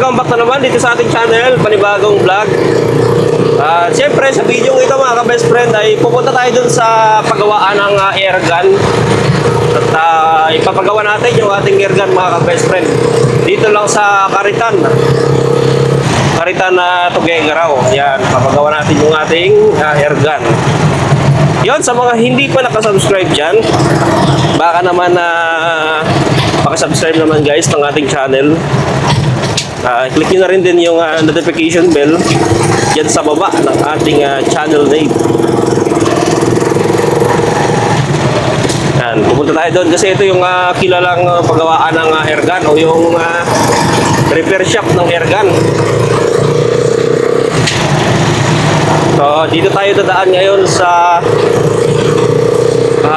welcome back na naman dito sa ating channel, panibagong vlog. Siyempre sa video ito mga ka-best friend ay pupunta tayo dun sa paggawaan ng airgun. At ipapagawa natin yung ating airgun mga ka-best friend. Dito lang sa Karitan na Tuguegarao. Yan, papagawa natin yung ating airgun. Yon, sa mga hindi pa nakasubscribe dyan, baka naman pakasubscribe naman guys ng ating channel. Click nyo na rin din yung notification bell dyan sa baba ng ating channel name. Yan, pupunta tayo doon kasi ito yung kilalang paggawaan ng airgun o yung repair shop ng airgun. So dito tayo dadaan ngayon sa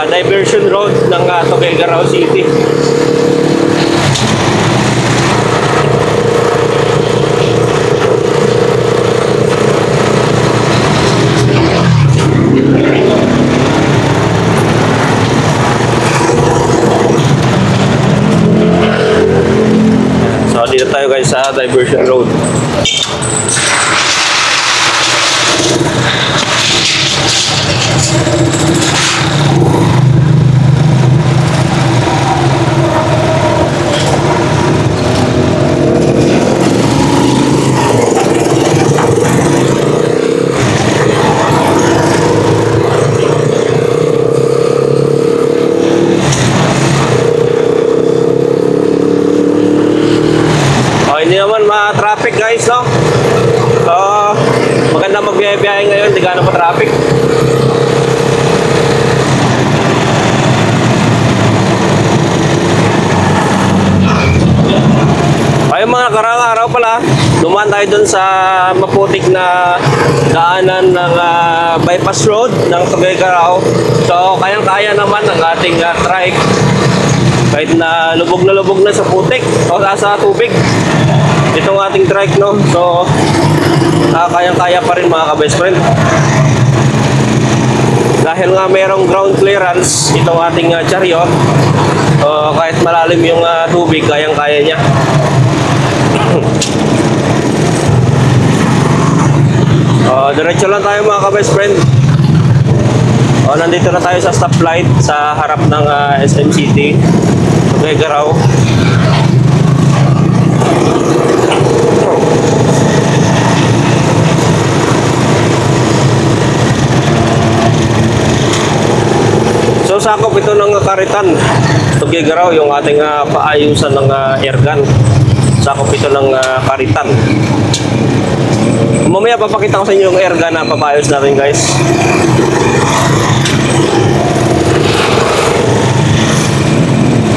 diversion road ng Tuguegarao City. So dito tayo guys sa diversion road. Hindi naman ma-traffic guys, no? So, maganda magbiyahe ngayon, hindi gano'n pa-traffic. Ay mga karang araw pala, dumaan tayo dun sa maputik na daanan ng bypass road ng Tuguegarao. So, kayang-kaya naman ang ating trike. Kahit na lubog na sa putik o sa tubig itong ating trike, no? So kayang-kaya pa rin mga ka-best friend dahil nga merong ground clearance itong ating chariot. Kahit malalim yung tubig, kayang-kaya niya. Diretso lang tayo mga ka-best friend. Nandito na tayo sa stoplight sa harap ng SM City Tuguegarao. So sakop ito ng Karitan Tuguegarao, yung ating paayusan ng airgun. Sakop ito ng Karitan. Mamaya papakita ko sa inyo yung airgun na papayos natin guys.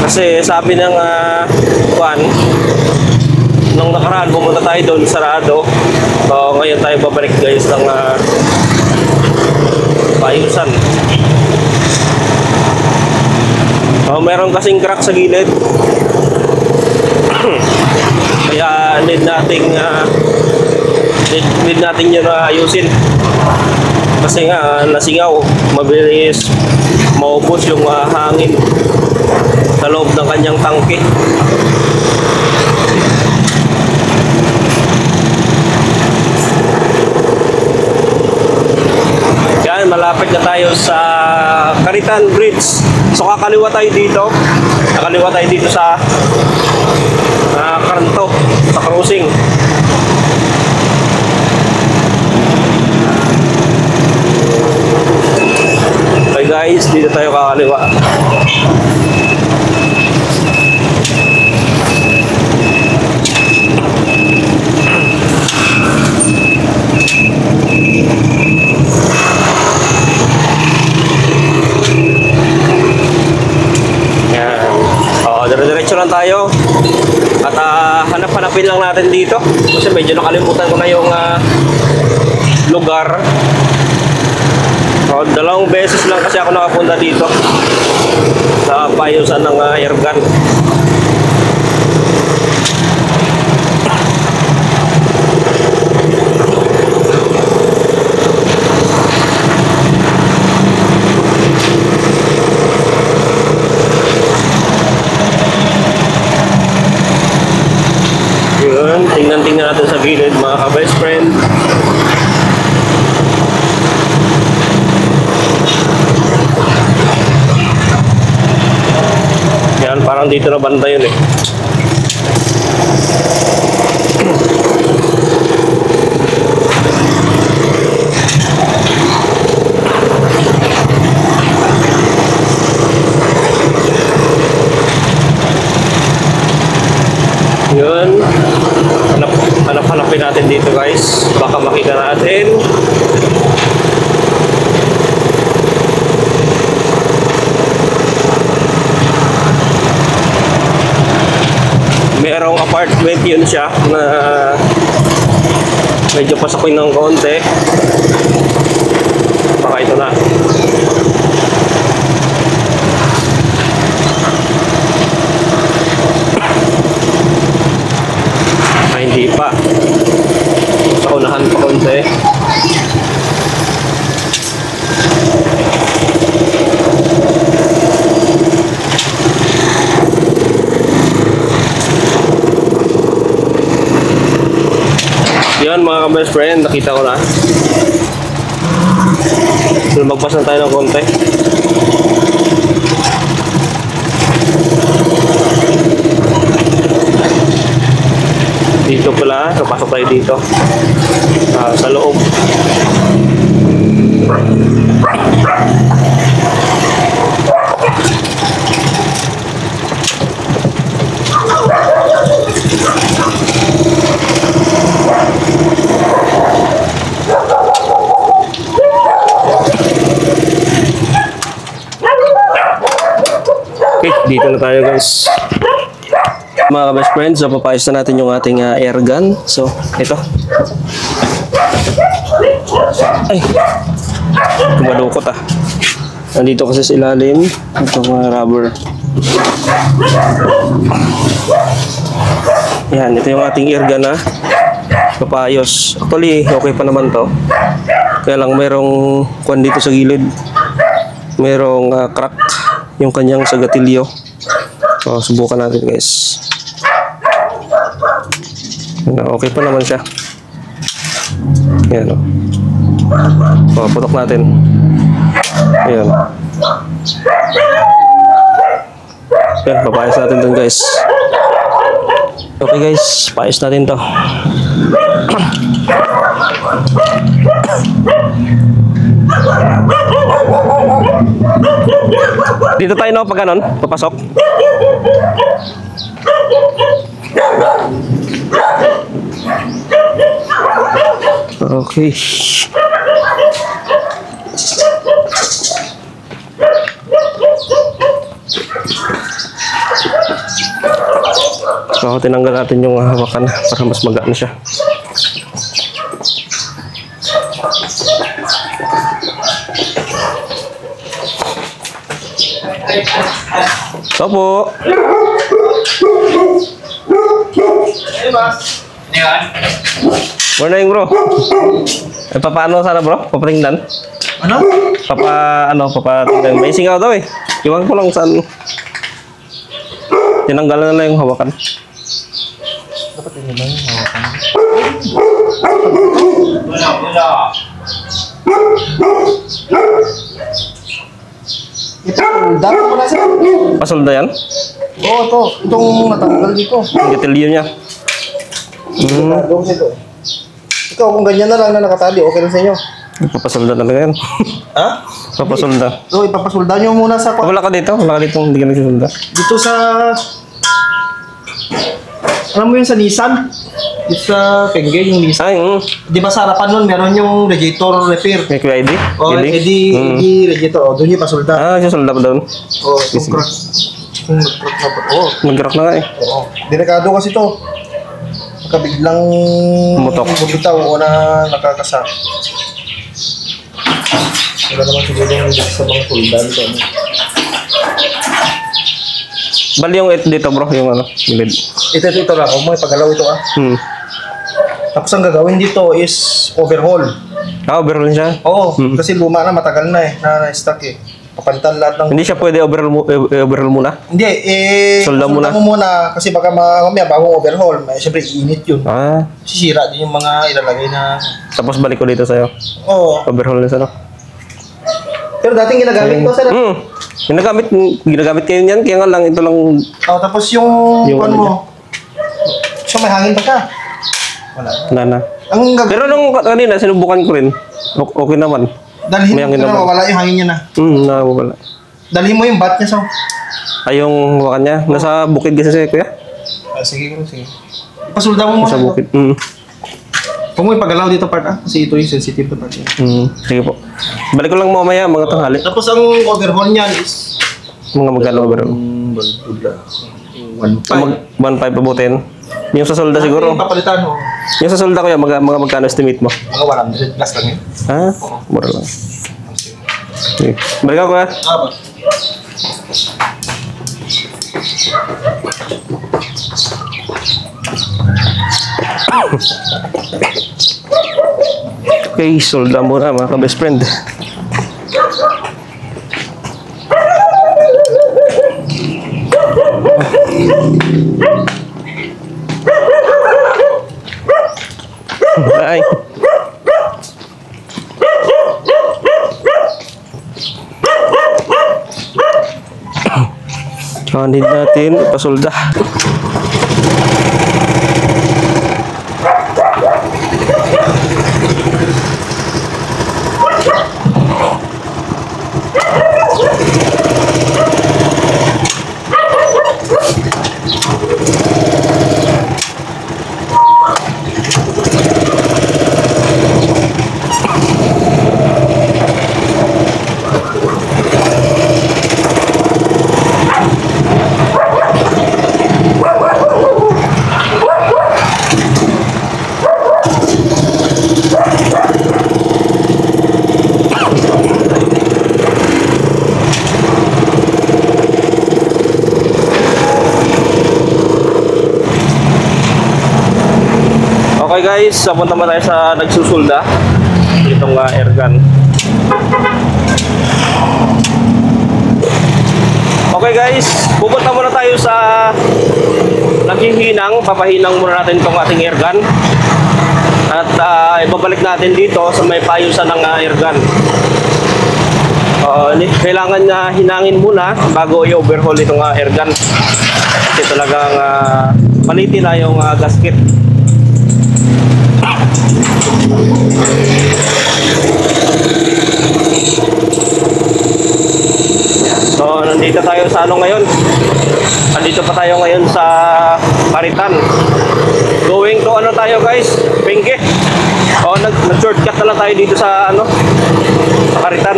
Kasi sabi ng Juan, nung nakaraan pumunta tayo doon, sarado. So ngayon tayo babalik guys ng paayusan. Meron kasing crack sa gilid. Kaya need natin yun ayusin. Kasi nga nasingaw, mabilis maubos yung hangin sa loob ng kanyang tangke. Yan, malapit na tayo sa Karitan Bridge. So kakaliwa tayo dito. Kakaliwa tayo dito sa Karanto, sa crossing. Okay guys, dito tayo kakaliwa. Diretso lang tayo at hanap-hanapin lang natin dito kasi medyo nakalimutan ko na yung lugar. Dalawang beses lang kasi ako nakapunta dito sa payusan ng airgun. gilid mga ka-best friend. Yan, parang dito na banda yun eh. Yun. Hanap-hanapin natin dito guys. Baka makita natin. Merong apartment yun siya na medyo pasakin ng konti. Baka ito na. Hindi pa. Sa unahan pa konti. Yan mga ka-best friend, nakita ko na. Lumagpas na tayo ng konti. Dito pala, napasok tayo dito sa loob. Okay, dito na tayo guys. Mga ka-best friends, so papayos na natin yung ating air gun. So, ito. Ay, kumadukot ah. Nandito kasi sa ilalim itong rubber. Yan, ito yung ating air gun ah. Papayos. Actually, okay pa naman to. Kaya lang merong kwan dito sa gilid. Merong crack yung kanyang sagatilyo. So, subukan natin guys. Okay pa naman siya. Ayan o. So, putok natin. Ayan. Ayan, papayos natin dun guys. Okay guys, payos natin to. Dito tayo no, pag ganon, papasok. Okay. So, tinanggal natin yung hawakan para mas magaan siya. So po. Morning bro. Papaano sana bro? Papatingnan? Ano? Papatingnan. May singaw daw eh. Iwan ko lang saan. Tinanggalan na lang yung hawakan. Dapat yun ba yung hawakan? Wala. Ito, dapat mo na siya. Pasolda yan? Oo, ito. Itong natanggal dito. Yung gatilyo niya. Doon ito. Ikaw, kung ganyan na lang na nakatali, okay lang sa inyo. Papasolda talaga yan. Ha? Papasolda. So, ipapasulda nyo muna sa... Wala ka dito? Wala ka dito, hindi ka nagsisolda. Dito sa... Alam mo yun sa Nissan? Dito sa Pengge, yung Nissan. Ay, Di ba sa harapan nun, meron yung radiator repair. may QID? O, edi radiator. O, doon yung pasulda. Ah, sisolda pa doon. O, yung crack. Yung nag-crack na ba? Oo. Nag-crack na nga eh. Oo. Delikado kasi to. Biglang Mutok. bumitaw o na nakakasak. Wala naman siguro yung sa mga suldan to. Bali yung ito dito bro, yung gilid. Ito lang. Huwag mo ipagalaw ito ah. Tapos ang gagawin dito is overhaul. Ah, overall siya? Oo, kasi luma na, matagal na eh, na-stuck eh. papalitan lahat ng... Hindi siya pwede overhaul muna? Hindi, Solda muna. mo muna kasi baka mamaya bagong overhaul, siyempre init yun. Sisira din yung mga ilalagay na... Tapos balik ko dito sa'yo. Oo. Overhaul na sa'yo. Pero dating ginagamit ko, sir. Ginagamit kayo niyan, kaya nga lang, ito lang... Tapos yung ano mo, so may hangin pa siya. Wala. Na. Pero nung kanina, sinubukan ko rin. Okay naman. Dalhin May mo, hangin pero naman. wala yung hangin niya na. Nawawala. Dalhin mo yung bat niya, so. Ay, yung wakan niya. Nasa bukid kasi siya, kuya. Sige. Pasulda mo Nasa muna. bukid. Huwag mo ipagalaw dito part, kasi ito yung sensitive na part. Sige po. Balik ko lang mamaya, mga tanghali. Tapos ang overhaul niyan is... Mga magkano overhaul. 1.5. 1.5 pabutin. Yung sa solda siguro. Yung papalitan mo, Yung sa solda ko yan, mga magkano estimate mo? mga 100 plus lang yun. Mura lang. Sige. Balik ako kuya. Ba? Okay, solda muna mga ka-best friend. Bye. Need natin ipasolda. Okay guys, punta naman tayo sa nagsusulda. Itong airgun. Okay guys, pupunta muna tayo sa naghihinang. Papahinang muna natin itong ating airgun. At ibabalik natin dito sa may payusan ng airgun. Kailangan na hinangin muna bago i-overhaul itong airgun. Kasi talagang palitin na yung gasket. So, nandito tayo sa ngayon. Nandito pa tayo ngayon sa Paritan. Going to tayo guys? Pingge. Nag-shortcut na lang tayo dito sa sa Paritan.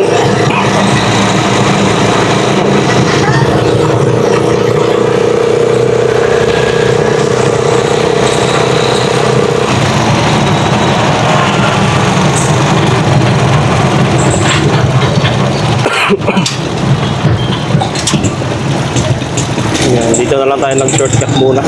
Yan, dito na lang tayo nag-shortcut muna.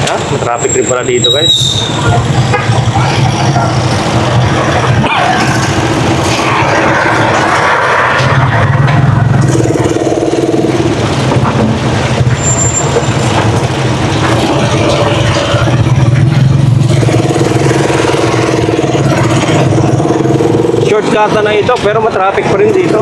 Yan, may traffic rin pala dito guys. Shortcut na ito pero matraffic pa rin dito.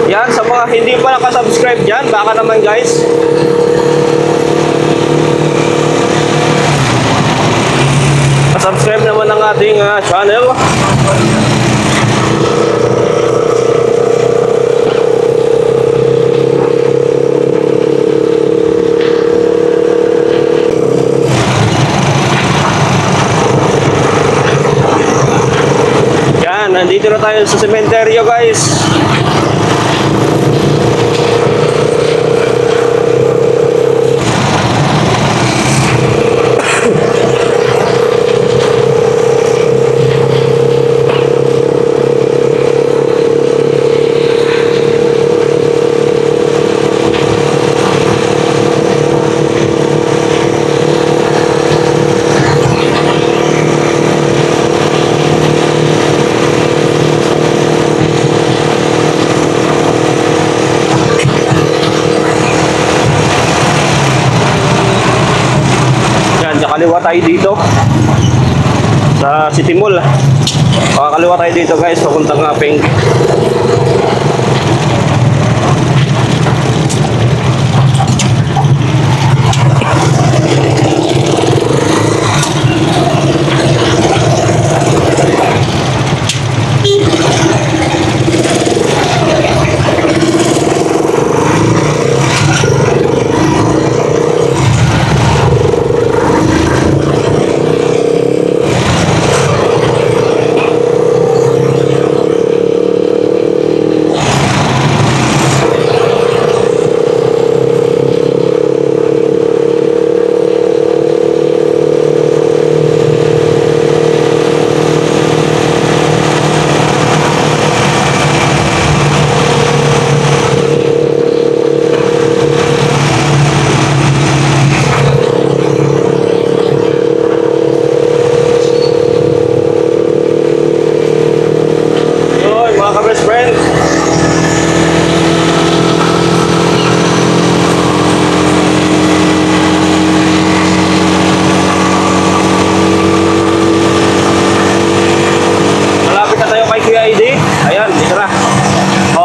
Yan, sa mga hindi pa nakasubscribe dyan, baka naman guys. Subscribe naman ang ating channel. Yan, nandito na tayo sa sementeryo guys. Kaliwa tayo dito sa City Mall. Kaliwa tayo dito guys, papuntang Ngaping.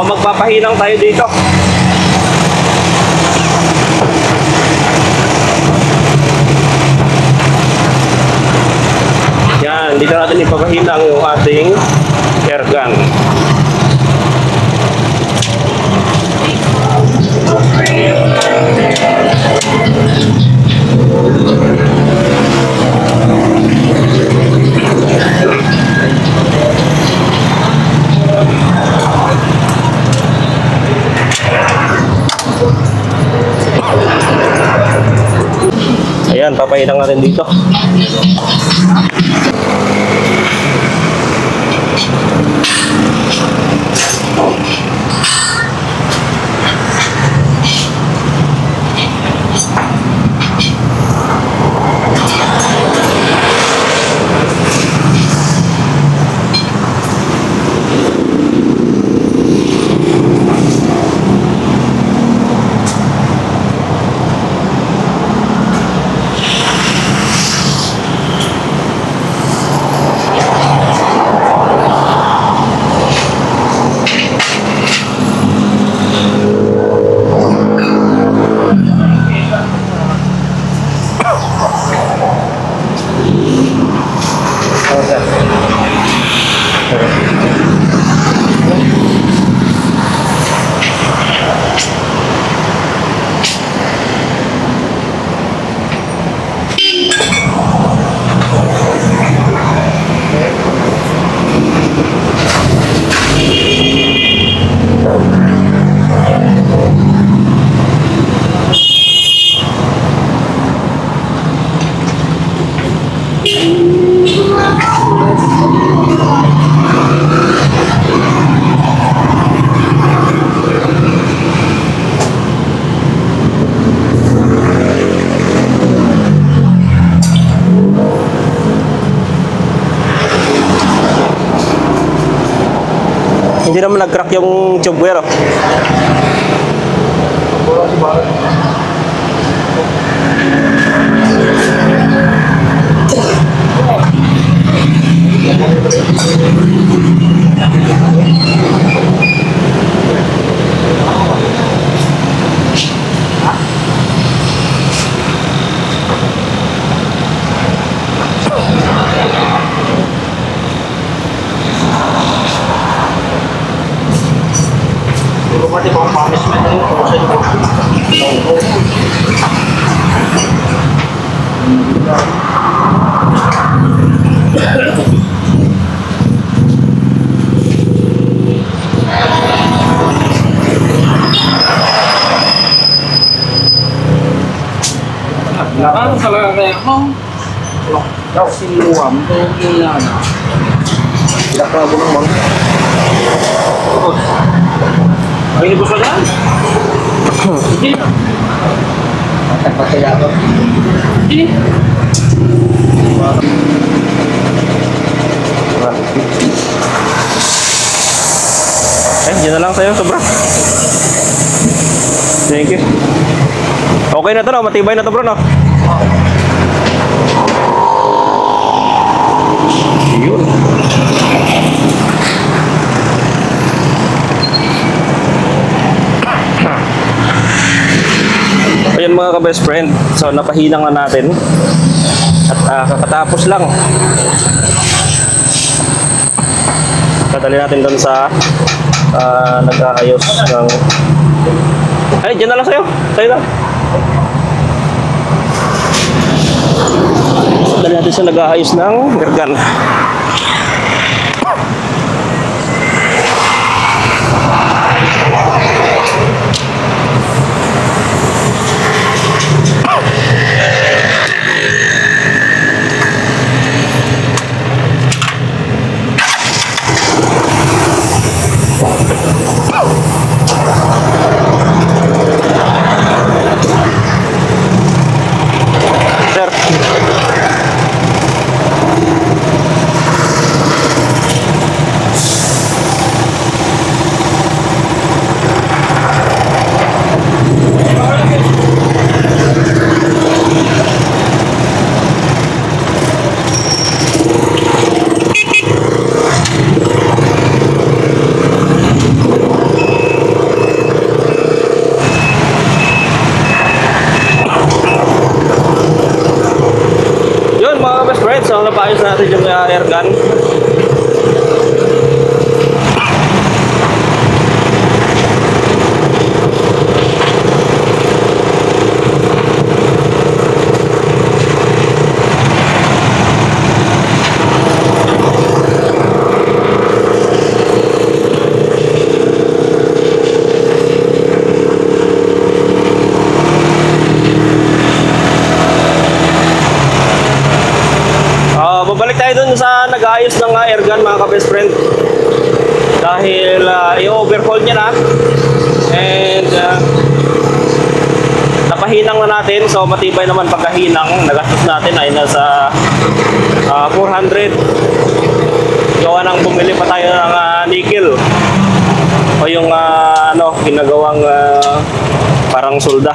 Magpapahinang tayo dito. Yan, dito natin ipapahinang yung ating air gun. Ayan, papahinang natin dito. Hindi naman nag-crack yung tube wear. Pati pang punishment na yun. talaga kaya mo. Daw sinuwam to niya na. Pinakabo ng mga. Ay gusto na? Hindi na. Patay ako. Hindi. Dyan na lang sa'yo, sobra. Thank you. Okay na to, no? Matibay na to, bro, no? Yun. Ayan mga ka-best friend. So, napahinang na natin. At kakatapos lang. Dadali natin doon sa nag-aayos ng... Ay, dyan na lang sa'yo. Sa'yo lang. Dali natin sa nag-aayos ng gargan. Sir. Yun mga best friends, so napayos natin yung air gun. Babalik tayo dun sa nag-aayos ng airgun mga ka-best friend. Dahil i-overhaul niya na. And napahinang na natin. So matibay naman pagkahinang. Nagastos natin ay nasa 400. Gawa nang bumili pa tayo ng nickel. O yung ginagawang parang solda.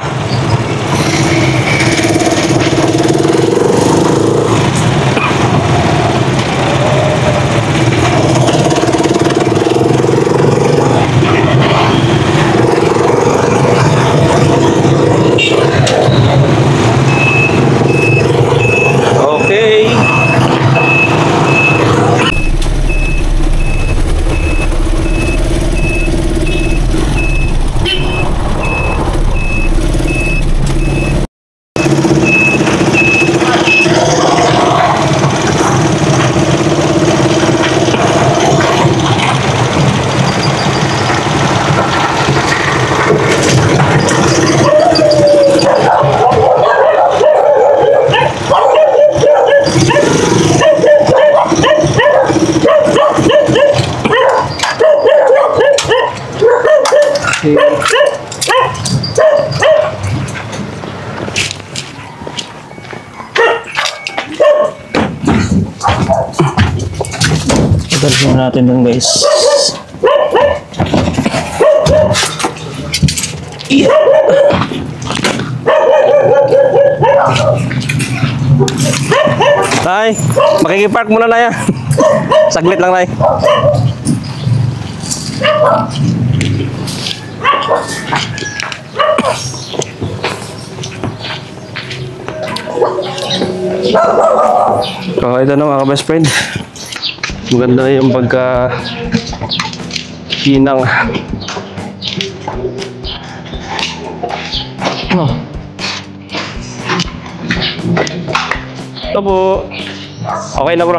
Okay. Tagalin natin dun guys. Tay, makikipark muna na yan. Saglit lang, Tay. So, ito na mga best friend. Maganda na yung pagka hinang. Ito po. Okay na bro.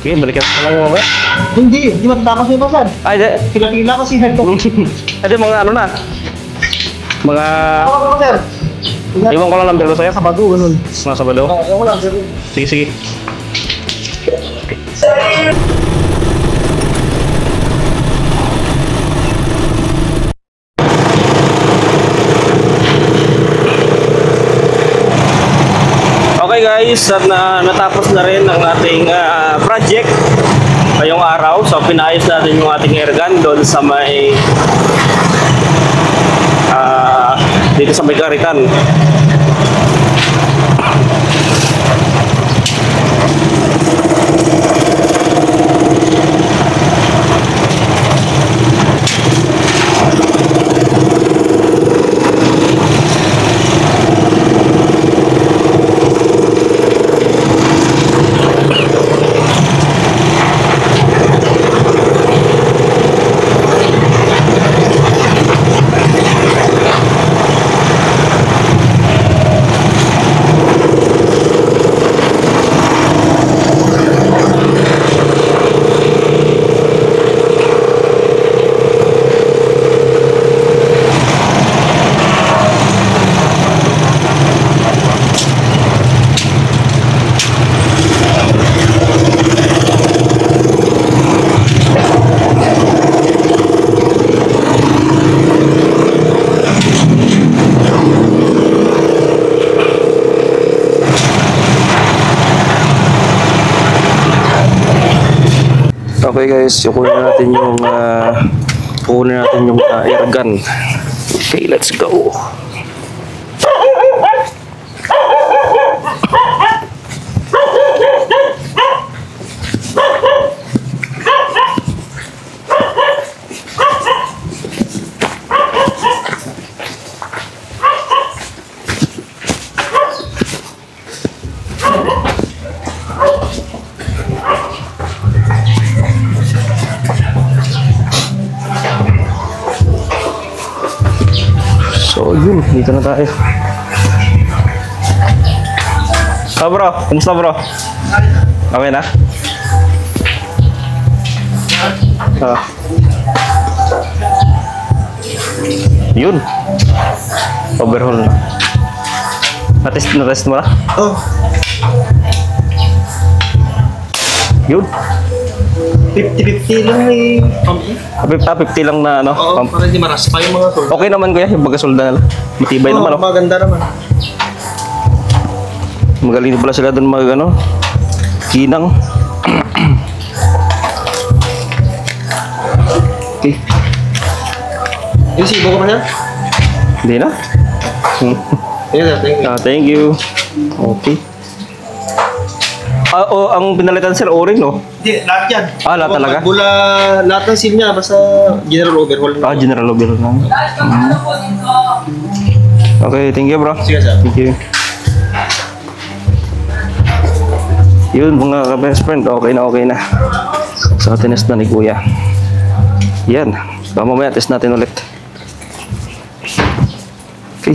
Okay, balikan ka lang mo ba? Hindi matatakas yung pasan. Ay, di. Kila-kila kasi head ko. Ito mga ano na. Mga... Ako, sir. Iwan ko lang number ko sa'yo. Sabado, ganun. Mga Sabado. Ako lang, sir. Sige, sige. Okay guys, at natapos na rin ang ating project ngayong araw. So pinayos natin yung ating airgun doon sa may dito sa may Karitan. Okay guys, kukunin natin yung airgun. Okay, let's go. So yun, dito na tayo. Bro, kumusta bro? Okay na? Yun. Overhaul na. Na-test mo na? Oh, Yun. 50-50 lang eh. 50 lang na ano. Oo, para hindi maraspa yung mga solda. Okay naman kuya, yung baga-solda na lang. Matibay naman oh. Maganda naman. Magaling pala sila doon mag ano. Ginang. Okay. Yung sibo ko pa siya? Hindi na. Yes, sir. Thank you. Thank you. Okay. Ang pinalitan sir, O-ring no? Hindi, lahat yan. Lahat talaga? Bula, lahat ng SIM niya, basta general overhaul. General overhaul lang. Okay, thank you bro. Sige, sir. Thank you. Yun mga best friend, okay na. So, tinest na ni kuya. Yan. So, mamaya test natin ulit. Okay.